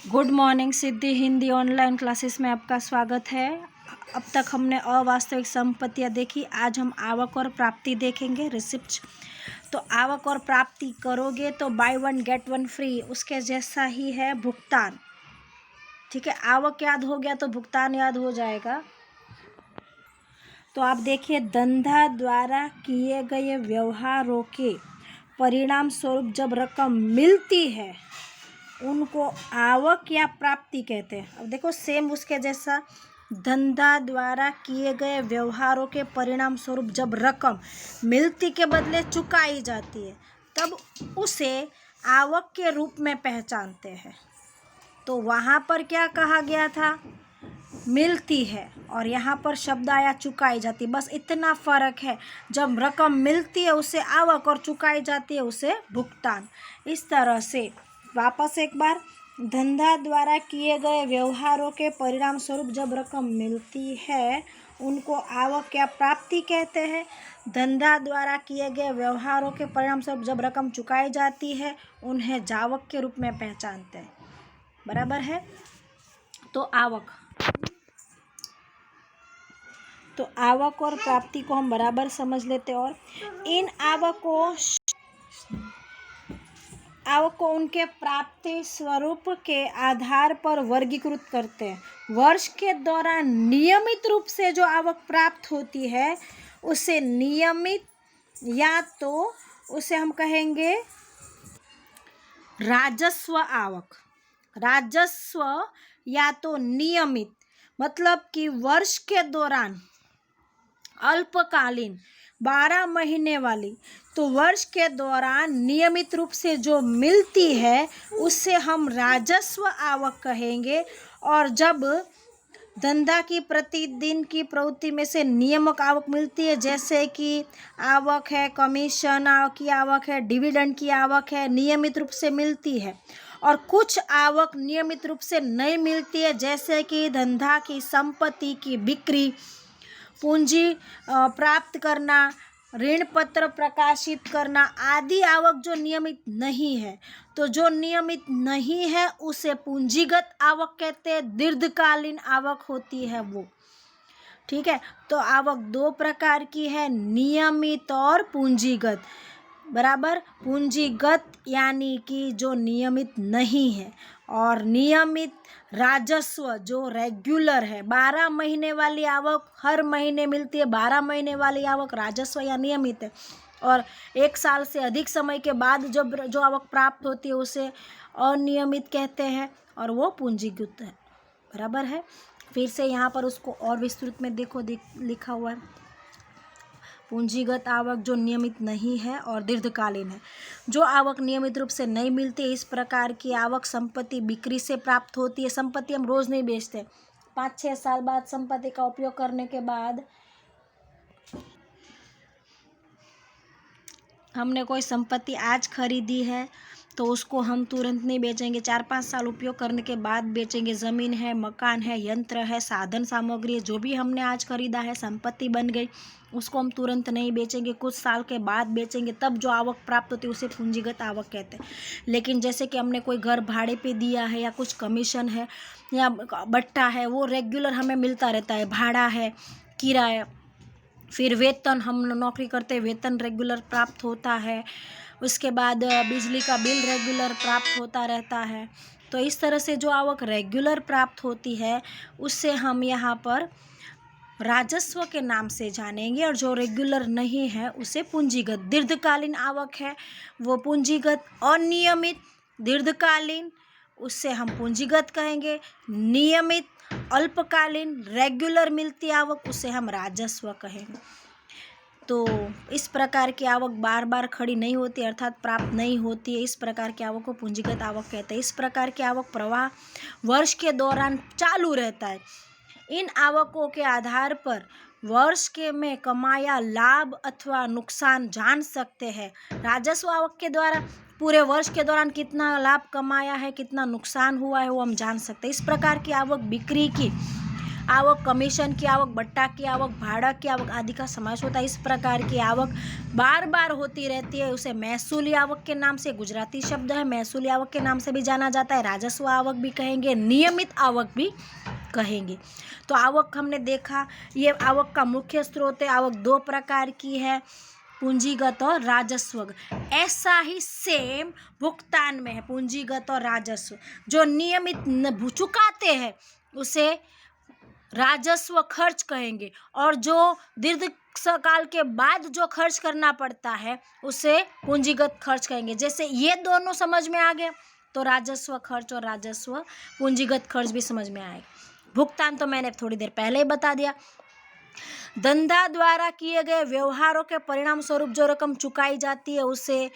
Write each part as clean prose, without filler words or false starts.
Good morning सिद्धि Hindi online classes में आपका स्वागत है। अब तक हमने अवास्तविक संपत्तियां देखी, आज हम आवक और प्राप्ति देखेंगे। रिसिप्ट तो आवक और प्राप्ति करोगे तो by one get one free, उसके जैसा ही है भुगतान। ठीक है, आवक याद हो गया तो भुगतान याद हो जाएगा। तो आप देखिए, धंधा द्वारा किए गए व्यवहारों के परिणाम स्वरूप जब रकम मिलती है उनको आवक या प्राप्ति कहते हैं। अब देखो, सेम उसके जैसा, धंधा द्वारा किए गए व्यवहारों के परिणाम स्वरूप जब रकम मिलती के बदले चुकाई जाती है तब उसे आवक के रूप में पहचानते हैं। तो वहाँ पर क्या कहा गया था? मिलती है, और यहाँ पर शब्द आया चुकाई जाती। बस इतना फ़र्क है, जब रकम मिलती है उसे आवक और चुकाई जाती है उसे भुगतान। इस तरह से वापस एक बार, धंधा द्वारा किए गए व्यवहारों के परिणाम स्वरूप जब रकम मिलती है उनको आवक या प्राप्ति कहते हैं। धंधा द्वारा किए गए व्यवहारों के परिणाम स्वरूप जब रकम चुकाई जाती है उन्हें जावक के रूप में पहचानते हैं। बराबर है। तो आवक और प्राप्ति को हम बराबर समझ लेते हैं, और इन आवक को उनके प्राप्ति स्वरूप के आधार पर वर्गीकृत करते हैं। वर्ष के दौरान नियमित रूप से जो आवक प्राप्त होती है उसे नियमित, या तो उसे हम कहेंगे राजस्व आवक। राजस्व या तो नियमित, मतलब कि वर्ष के दौरान अल्पकालीन 12 महीने वाली, तो वर्ष के दौरान नियमित रूप से जो मिलती है उससे हम राजस्व आवक कहेंगे। और जब धंधा की प्रतिदिन की प्रवृत्ति में से नियामक आवक मिलती है, जैसे कि आवक है कमीशन की आवक है, डिविडेंड की आवक है, नियमित रूप से मिलती है। और कुछ आवक नियमित रूप से नहीं मिलती है, जैसे कि धंधा की संपत्ति की बिक्री, पूंजी प्राप्त करना, ऋण पत्र प्रकाशित करना आदि आवक जो नियमित नहीं है। तो जो नियमित नहीं है उसे पूंजीगत आवक कहते हैं, दीर्घकालीन आवक होती है वो। ठीक है, तो आवक दो प्रकार की है, नियमित और पूंजीगत। बराबर, पूंजीगत यानी कि जो नियमित नहीं है, और नियमित राजस्व जो रेगुलर है। 12 महीने वाली आवक हर महीने मिलती है, 12 महीने वाली आवक राजस्व या नियमित है। और 1 साल से अधिक समय के बाद जो आवक प्राप्त होती है उसे अनियमित कहते हैं, और वो पूंजीगत है। बराबर है। फिर से यहाँ पर उसको और विस्तृत में देखो, लिखा हुआ है, पूंजीगत आवक जो नियमित नहीं है और दीर्घकालीन है। जो आवक नियमित रूप से नहीं मिलती, इस प्रकार की आवक संपत्ति बिक्री से प्राप्त होती है। संपत्ति हम रोज नहीं बेचते, 5-6 साल बाद संपत्ति का उपयोग करने के बाद हमने कोई संपत्ति आज खरीदी है तो उसको हम तुरंत नहीं बेचेंगे, 4-5 साल उपयोग करने के बाद बेचेंगे। ज़मीन है, मकान है, यंत्र है, साधन सामग्री है, जो भी हमने आज खरीदा है संपत्ति बन गई, उसको हम तुरंत नहीं बेचेंगे, कुछ साल के बाद बेचेंगे। तब जो आवक प्राप्त होती है उसे पूंजीगत आवक कहते हैं। लेकिन जैसे कि हमने कोई घर भाड़े पे दिया है, या कुछ कमीशन है या बट्टा है, वो रेगुलर हमें मिलता रहता है। भाड़ा है, किराया, फिर वेतन, हम नौकरी करते हैं, वेतन रेगुलर प्राप्त होता है। उसके बाद बिजली का बिल रेगुलर प्राप्त होता रहता है। तो इस तरह से जो आवक रेगुलर प्राप्त होती है उससे हम यहाँ पर राजस्व के नाम से जानेंगे, और जो रेगुलर नहीं है उसे पूंजीगत। दीर्घकालीन आवक है वो पूंजीगत, अनियमित दीर्घकालीन उससे हम पूंजीगत कहेंगे। नियमित अल्पकालीन रेगुलर मिलती आवक उसे हम राजस्व कहेंगे। तो इस प्रकार की आवक बार बार खड़ी नहीं होती, अर्थात प्राप्त नहीं होती है, इस प्रकार की आवक को पूंजीगत आवक कहते हैं। इस प्रकार की आवक प्रवाह वर्ष के दौरान चालू रहता है। इन आवकों के आधार पर वर्ष के में कमाया लाभ अथवा नुकसान जान सकते हैं। राजस्व आवक के द्वारा पूरे वर्ष के दौरान कितना लाभ कमाया है, कितना नुकसान हुआ है, वो हम जान सकते हैं। इस प्रकार की आवक बिक्री की आवक कमीशन की आवक, बट्टा की आवक, भाड़ा की आवक आदि का समावेश होता है। इस प्रकार की आवक बार बार होती रहती है, उसे महसूली आवक के नाम से, गुजराती शब्द है, महसूली आवक के नाम से भी जाना जाता है, राजस्व आवक भी कहेंगे, नियमित आवक भी कहेंगे। तो आवक हमने देखा, ये आवक का मुख्य स्रोत है। आवक दो प्रकार की है, पूंजीगत और राजस्व। ऐसा ही सेम भुगतान में है, पूंजीगत और राजस्व। जो नियमित चुकाते हैं उसे राजस्व खर्च कहेंगे, और जो दीर्घ काल के बाद जो खर्च करना पड़ता है उसे पूंजीगत खर्च कहेंगे। जैसे ये दोनों समझ में आ गए तो राजस्व खर्च और राजस्व पूंजीगत खर्च भी समझ में आएगा। भुगतान तो मैंने थोड़ी देर पहले ही बता दिया। धंधा द्वारा किए गए व्यवहारों के परिणाम स्वरूप जो रकम चुकाई जाती है उसे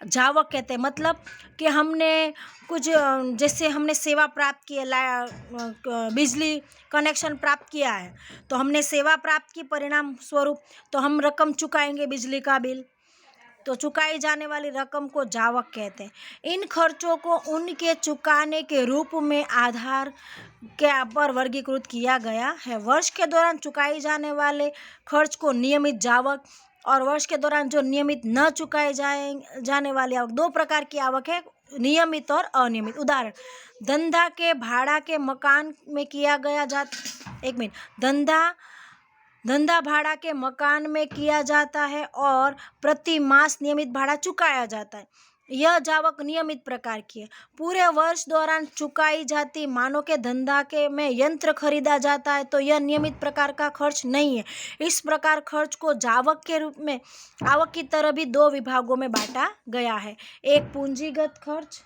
जावक कहते हैं। मतलब कि हमने कुछ, जैसे हमने सेवा प्राप्त की है, बिजली कनेक्शन प्राप्त किया है, तो हमने सेवा प्राप्त की परिणाम स्वरूप तो हम रकम चुकाएंगे, बिजली का बिल, तो चुकाई जाने वाली रकम को जावक कहते हैं। इन खर्चों को उनके चुकाने के रूप में आधार के पर वर्गीकृत किया गया है। वर्ष के दौरान चुकाई जाने वाले खर्च को नियमित जावक, और वर्ष के दौरान जो नियमित न चुकाए जाने वाली आवक, दो प्रकार की आवक है, नियमित और अनियमित। उदाहरण, धंधा के भाड़ा के मकान में किया गया धंधा भाड़ा के मकान में किया जाता है और प्रति मास नियमित भाड़ा चुकाया जाता है। यह जावक नियमित प्रकार की है। पूरे वर्ष दौरान चुकाई जाती, मानो के धंधा के में यंत्र खरीदा जाता है, तो यह नियमित प्रकार का खर्च नहीं है। इस प्रकार खर्च को जावक के रूप में आवक की तरह भी दो विभागों में बांटा गया है, एक पूंजीगत खर्च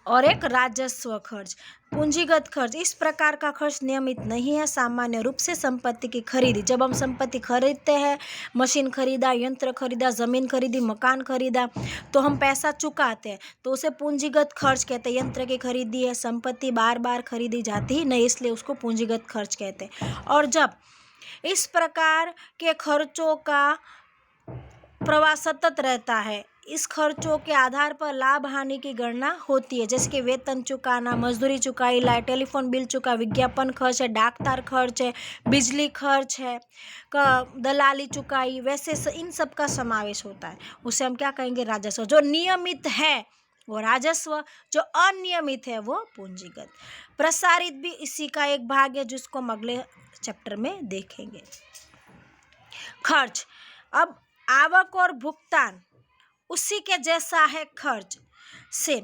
और एक राजस्व खर्च। पूंजीगत खर्च, इस प्रकार का खर्च नियमित नहीं है। सामान्य रूप से संपत्ति की खरीदी, जब हम संपत्ति खरीदते हैं, मशीन खरीदा, यंत्र खरीदा, जमीन खरीदी, मकान खरीदा, तो हम पैसा चुकाते हैं, तो उसे पूंजीगत खर्च कहते हैं। यंत्र की खरीदी है, संपत्ति बार बार खरीदी जाती ही नहीं, इसलिए उसको पूंजीगत खर्च कहते हैं। और जब इस प्रकार के खर्चों का प्रवाह सतत रहता है, इस खर्चों के आधार पर लाभ हानि की गणना होती है। जैसे कि वेतन चुकाना, मजदूरी चुकाई, टेलीफोन बिल चुका, विज्ञापन खर्च है, डाकतार खर्च है, बिजली खर्च है, दलाली चुकाई, वैसे इन सब का समावेश होता है। उसे हम क्या कहेंगे? राजस्व। जो नियमित है वो राजस्व, जो अनियमित है वो पूंजीगत। प्रसारित भी इसी का एक भाग है, जिसको हम अगले चैप्टर में देखेंगे। खर्च, अब आवक और भुगतान उसी के जैसा है। खर्च से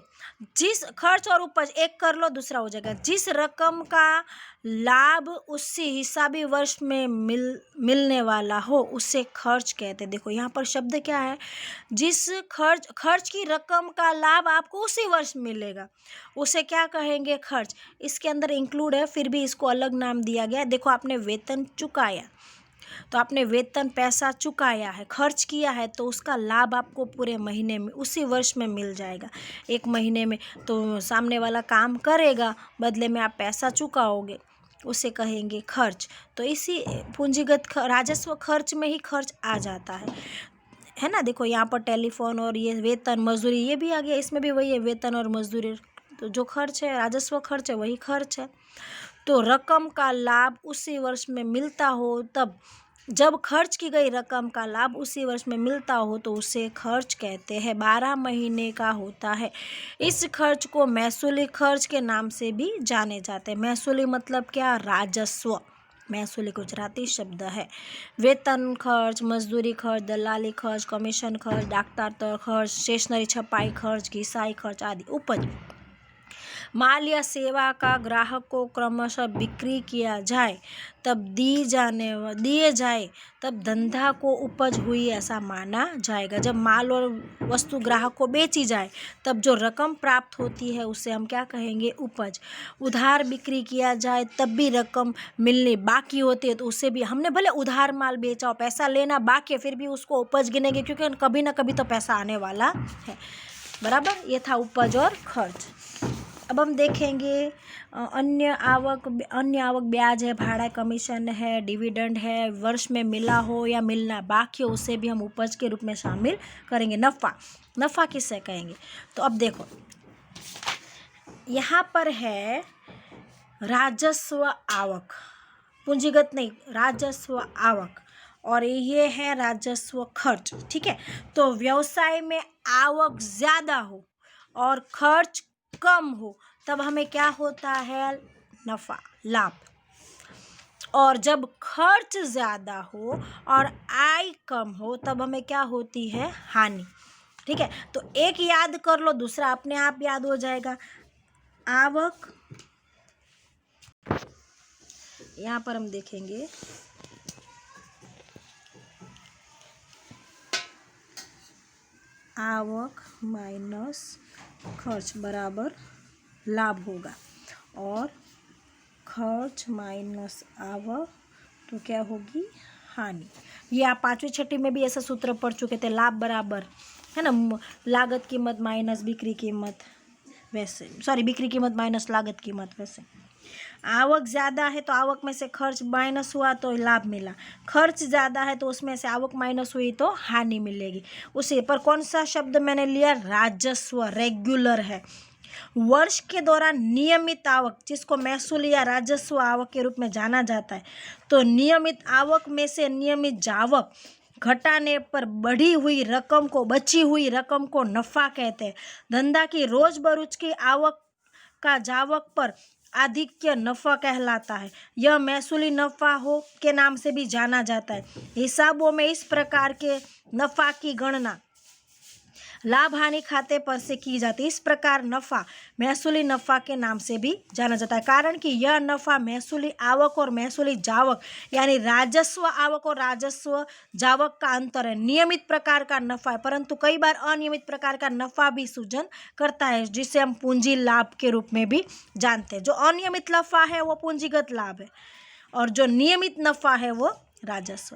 जिस खर्च और उपज एक कर लो, दूसरा हो जाएगा। जिस रकम का लाभ उसी हिसाबी वर्ष में मिलने वाला हो उसे खर्च कहते हैं। देखो यहाँ पर शब्द क्या है, जिस खर्च की रकम का लाभ आपको उसी वर्ष मिलेगा उसे क्या कहेंगे? खर्च। इसके अंदर इंक्लूड है, फिर भी इसको अलग नाम दिया गया है। देखो, आपने वेतन चुकाया, तो आपने वेतन पैसा चुकाया है, खर्च किया है, तो उसका लाभ आपको पूरे महीने में, उसी वर्ष में मिल जाएगा। एक महीने में तो सामने वाला काम करेगा, बदले में आप पैसा चुकाओगे, उसे कहेंगे खर्च। तो इसी पूंजीगत राजस्व खर्च में ही खर्च आ जाता है ना। देखो यहाँ पर टेलीफोन और ये वेतन मजदूरी ये भी आ गया, इसमें भी वही है, वेतन और मजदूरी। तो जो खर्च है राजस्व खर्च है वही खर्च है। तो रकम का लाभ उसी वर्ष में मिलता हो, तब जब खर्च की गई रकम का लाभ उसी वर्ष में मिलता हो तो उसे खर्च कहते हैं। 12 महीने का होता है। इस खर्च को महसूली खर्च के नाम से भी जाने जाते हैं। महसूली मतलब क्या? राजस्व। महसूली गुजराती शब्द है। वेतन खर्च, मजदूरी खर्च, दलाली खर्च, कमीशन खर्च, डाकतार खर्च, स्टेशनरी छपाई खर्च, घिसाई खर्च आदि। उपज, माल या सेवा का ग्राहक को क्रमशः बिक्री किया जाए तब दिए जाए तब धंधा को उपज हुई ऐसा माना जाएगा। जब माल और वस्तु ग्राहक को बेची जाए तब जो रकम प्राप्त होती है उसे हम क्या कहेंगे? उपज। उधार बिक्री किया जाए तब भी रकम मिलनी बाकी होती है, तो उसे भी, हमने भले उधार माल बेचा हो, पैसा लेना बाकी है, फिर भी उसको उपज गिनेंगे, क्योंकि कभी ना कभी तो पैसा आने वाला है। बराबर। ये था उपज और खर्च। अब हम देखेंगे अन्य आवक ब्याज है, भाड़ा कमीशन है, डिविडेंड है, वर्ष में मिला हो या मिलना बाकी हो, उसे भी हम उपज के रूप में शामिल करेंगे। नफ़ा किसे कहेंगे? तो अब देखो यहाँ पर है राजस्व आवक, पूंजीगत नहीं, राजस्व आवक, और ये है राजस्व खर्च। ठीक है, तो व्यवसाय में आवक ज़्यादा हो और खर्च कम हो तब हमें क्या होता है? नफा, लाभ। और जब खर्च ज़्यादा हो और आय कम हो तब हमें क्या होती है? हानि। ठीक है, तो एक याद कर लो, दूसरा अपने आप याद हो जाएगा। आवक, यहाँ पर हम देखेंगे आवक माइनस खर्च बराबर लाभ होगा, और खर्च माइनस आवक तो क्या होगी? हानि। ये आप 5वीं 6वीं में भी ऐसा सूत्र पढ़ चुके थे, लाभ बराबर है ना लागत कीमत माइनस बिक्री कीमत, वैसे सॉरी बिक्री कीमत माइनस लागत कीमत। वैसे आवक ज़्यादा है तो आवक में से खर्च माइनस हुआ तो लाभ मिला, खर्च ज़्यादा है तो उसमें से आवक माइनस हुई तो हानि मिलेगी। उसी पर कौन सा शब्द मैंने लिया? राजस्व, रेगुलर है। वर्ष के दौरान नियमित आवक, जिसको महसूल या राजस्व आवक के रूप में जाना जाता है, तो नियमित आवक में से नियमित जावक घटाने पर बढ़ी हुई रकम को, बची हुई रकम को नफा कहते हैं। धंधा की रोज बरोज की आवक का जावक पर आधिक्य नफा कहलाता है। यह महसूली नफा हो के नाम से भी जाना जाता है। हिसाबों में इस प्रकार के नफा की गणना लाभ हानि खाते पर से की जाती है। इस प्रकार नफा महसूली नफा के नाम से भी जाना जाता है, कारण कि यह नफा महसूली आवक और महसूली जावक यानी राजस्व आवक और राजस्व जावक का अंतर है। नियमित प्रकार का नफा है, परंतु कई बार अनियमित प्रकार का नफा भी सृजन करता है, जिसे हम पूंजी लाभ के रूप में भी जानते हैं। जो अनियमित नफा है वो पूंजीगत लाभ है, और जो नियमित नफा है वो राजस्व।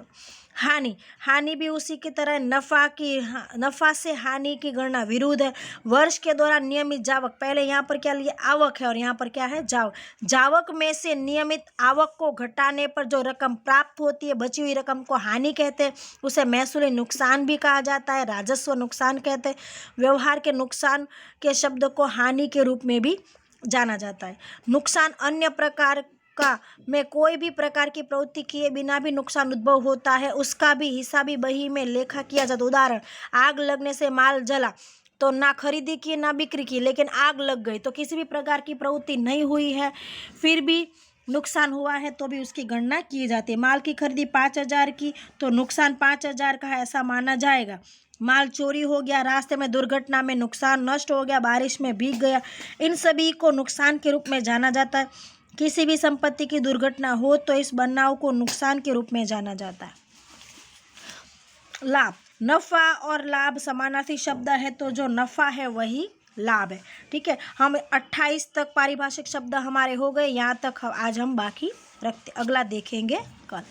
हानि, हानि भी उसी की तरह नफा से हानि की गणना विरुद्ध है। वर्ष के दौरान नियमित जावक, पहले यहाँ पर क्या लिया? आवक है, और यहाँ पर क्या है? जावक। जावक में से नियमित आवक को घटाने पर जो रकम प्राप्त होती है, बची हुई रकम को हानि कहते हैं। उसे महसूली नुकसान भी कहा जाता है, राजस्व नुकसान कहते हैं। व्यवहार के नुकसान के शब्द को हानि के रूप में भी जाना जाता है। नुकसान अन्य प्रकार का में कोई भी प्रकार की प्रवृत्ति किए बिना भी नुकसान उद्भव होता है, उसका भी हिसाबी बही में लेखा किया जाता। उदाहरण, आग लगने से माल जला तो ना खरीदी की ना बिक्री की, लेकिन आग लग गई तो किसी भी प्रकार की प्रवृत्ति नहीं हुई है, फिर भी नुकसान हुआ है तो भी उसकी गणना की जाती है। माल की खरीदी 5,000 की तो नुकसान 5,000 का है, ऐसा माना जाएगा। माल चोरी हो गया, रास्ते में दुर्घटना में नुकसान, नष्ट हो गया, बारिश में भीग गया, इन सभी को नुकसान के रूप में जाना जाता है। किसी भी संपत्ति की दुर्घटना हो तो इस बनाव को नुकसान के रूप में जाना जाता है। लाभ, नफा और लाभ समानार्थी शब्द है, तो जो नफा है वही लाभ है। ठीक है, हम 28 तक पारिभाषिक शब्द हमारे हो गए, यहाँ तक आज हम बाकी रखते, अगला देखेंगे कल।